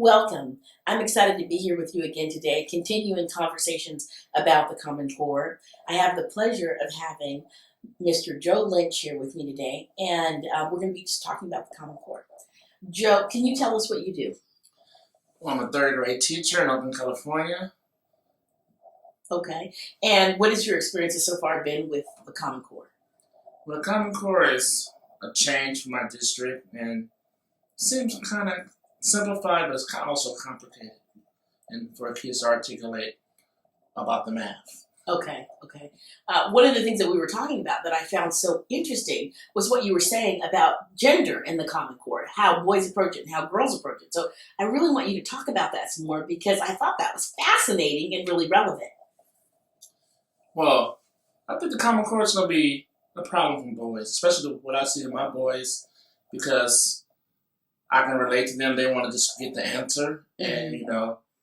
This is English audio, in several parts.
Welcome. I'm excited to be here with you again today, continuing conversations about the Common Core. I have the pleasure of having Mr. Joe Lynch here with me today, and we're going to be just talking about the Common Core. Joe, can you tell us what you do? Well, I'm a third grade teacher in Oakland, California. Okay. And what has your experiences so far been with the Common Core? Well, the Common Core is a change for my district and seems kind of simplified, but it's kind of also complicated and for kids to articulate about the math. Okay. One of the things that we were talking about that I found so interesting was what you were saying about gender in the Common Core, how boys approach it and how girls approach it. So I really want you to talk about that some more because I thought that was fascinating and really relevant. Well, I think the Common Core is going to be a problem for boys, especially what I see in my boys, because I can relate to them. They want to just get the answer, and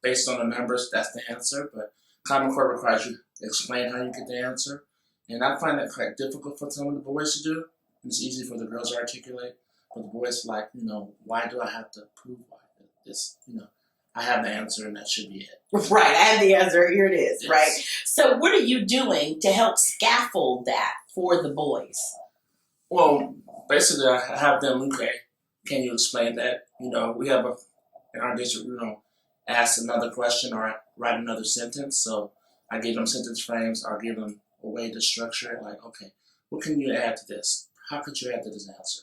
based on the numbers, that's the answer. But Common Core requires you to explain how you get the answer, and I find that quite difficult for some of the boys to do. And it's easy for the girls to articulate, but the boys like, why do I have to prove why this? I have the answer, and that should be it. Right, I have the answer. Here it is. Yes. Right. So, what are you doing to help scaffold that for the boys? Well, basically, I have them. Okay, can you explain that? We have in our district, ask another question or write another sentence. So I give them sentence frames. I'll give them a way to structure it. Like, okay, what can you add to this? How could you add to this answer?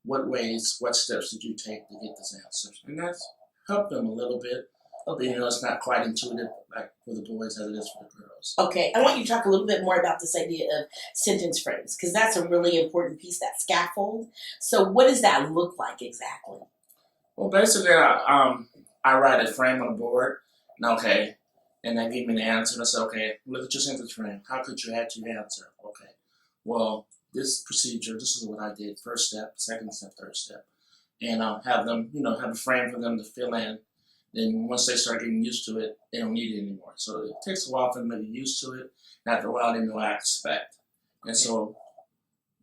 What steps did you take to get this answer? And that's helped them a little bit. Okay. It's not quite intuitive like for the boys as it is for the girls. Okay, I want you to talk a little bit more about this idea of sentence frames because that's a really important piece, that scaffold. So what does that look like exactly? Well, basically, I write a frame on the board, and they give me the answer. And I say, okay, look at your sentence frame. How could you add to your answer? Okay, well, this procedure, this is what I did. First step, second step, third step. And I'll have them, have a frame for them to fill in. Then once they start getting used to it, they don't need it anymore. So it takes a while for them to get used to it. And after a while, they know what I expect. And so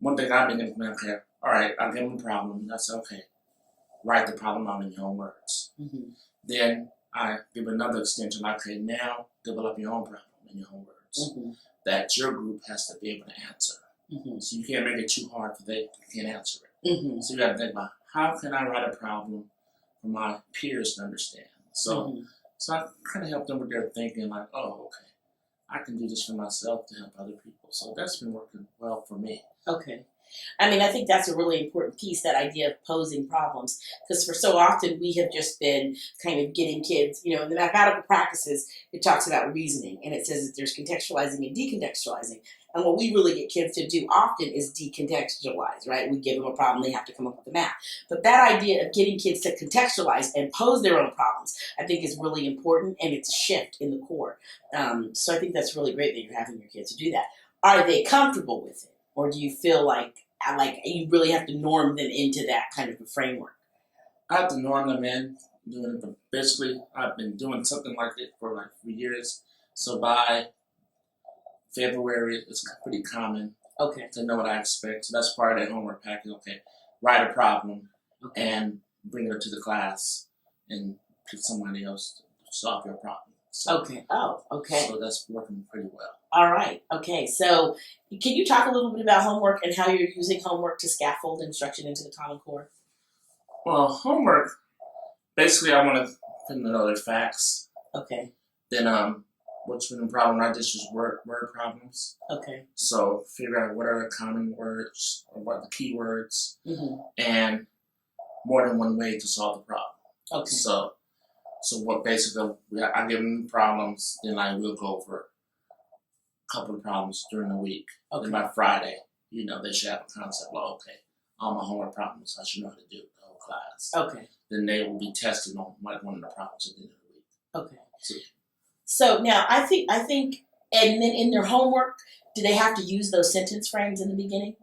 one thing I've been able to okay, all right, I'll give them a problem. That's okay. Write the problem out in your own words. Mm-hmm. Then I give another extension. Okay, now develop your own problem in your own words that your group has to be able to answer. Mm-hmm. So you can't make it too hard for they can't answer it. Mm-hmm. So you got to think about how can I write a problem for my peers to understand. So I kind of help them with their thinking, like, oh, okay, I can do this for myself to help other people. So that's been working well for me. Okay. I mean, I think that's a really important piece, that idea of posing problems, because for so often we have just been kind of getting kids, in the mathematical practices, it talks about reasoning, and it says that there's contextualizing and decontextualizing. And what we really get kids to do often is decontextualize, right? We give them a problem, they have to come up with the math. But that idea of getting kids to contextualize and pose their own problems, I think is really important, and it's a shift in the core. So I think that's really great that you're having your kids to do that. Are they comfortable with it? Or do you feel like you really have to norm them into that kind of a framework? I have to norm them in doing it, but basically I've been doing something like it for 3 years. So by February, it's pretty common to know what I expect. So that's part of that homework package. Okay, write a problem and bring it to the class and pick somebody else to solve your problem. So, okay. So that's working pretty well. All right. Okay. So can you talk a little bit about homework and how you're using homework to scaffold instruction into the Common Core? Well, homework, basically I want to know their facts. Okay. Then what's been the problem I just use word problems. Okay. So figure out what are the common words or what are the key words and more than one way to solve the problem. Okay. So what basically, I give them problems, then I will go over a couple of problems during the week. Okay. Then by Friday, they should have a concept like, okay, all my homework problems, I should know how to do it the whole class. Okay. Then they will be tested on one of the problems at the end of the week. Okay. So now I think, and then in their homework, do they have to use those sentence frames in the beginning?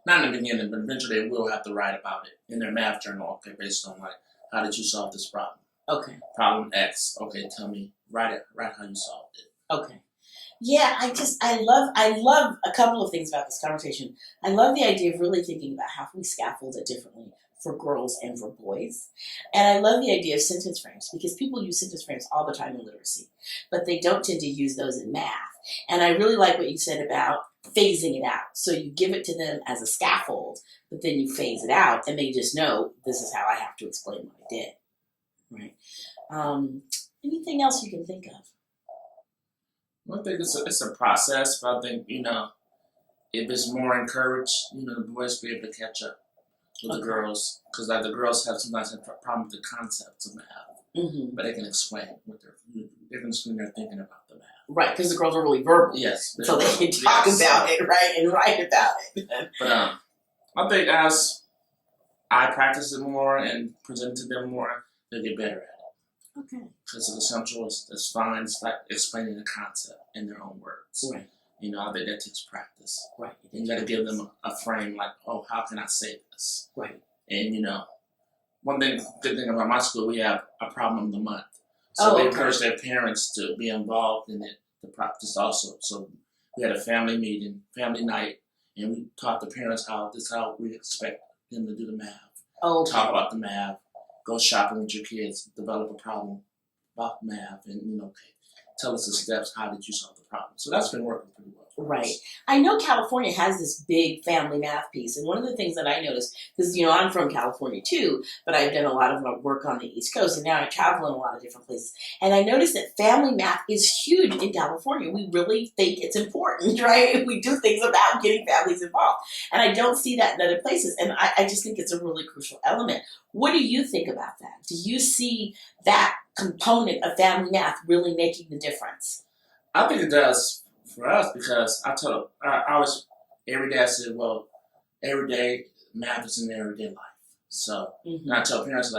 Not in the beginning, but eventually they will have to write about it in their math journal, based on how did you solve this problem? Okay. Problem X. Okay, tell me, write how you solved it. Okay. Yeah, I love a couple of things about this conversation. I love the idea of really thinking about how can we scaffold it differently for girls and for boys. And I love the idea of sentence frames because people use sentence frames all the time in literacy, but they don't tend to use those in math. And I really like what you said about phasing it out. So you give it to them as a scaffold, but then you phase it out and they just know this is how I have to explain what I did. Right. Anything else you can think of? I think it's a process, but I think, if it's more encouraged, the boys be able to catch up with the girls, because the girls sometimes have a problem with the concepts of math, but they can explain what they can explain their thinking about the math. Right, because the girls are really verbal. Yes. So they can talk about it, right, and write about it. But I think as I practice it more and present to them more, they'll get better at it. Okay. Because the essential is fine. It's like explaining the concept in their own words. Right. I think that takes practice. Right. You got to give them a frame like, oh, how can I say this? Right. And, good thing about my school, we have a problem of the month. So they encourage their parents to be involved in it, the practice also. So we had a family meeting, family night, and we taught the parents how we expect them to do the math. Okay. Talk about the math, go shopping with your kids, develop a problem about math, and, tell us the steps, how did you solve the problem? So that's been working pretty well. Right. I know California has this big family math piece. And one of the things that I noticed, because, I'm from California too, but I've done a lot of my work on the East Coast, and now I travel in a lot of different places. And I noticed that family math is huge in California. We really think it's important, right? We do things about getting families involved. And I don't see that in other places. And I just think it's a really crucial element. What do you think about that? Do you see that component of family math really making the difference? I think it does for us, because I always, every day I said, well, every day math is in everyday life. So and I tell parents,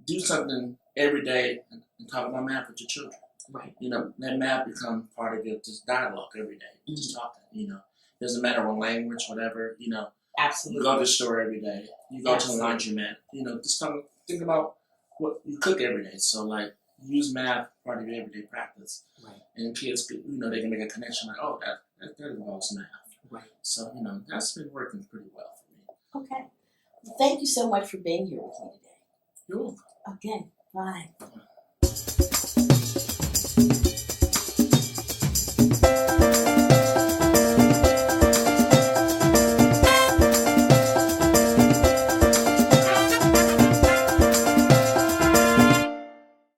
do something every day and talk about math with your children. Right. Let math become part of your just dialogue every day. Just talking, doesn't matter what language, whatever, Absolutely. You go to the store every day. You go to the laundromat. Just think about what you cook every day. So, use math part of your everyday practice. Right. And kids, they can make a connection like, oh, that involves math. Right. So, that's been working pretty well for me. Okay. Thank you so much for being here with me today. You're welcome. Okay. Bye.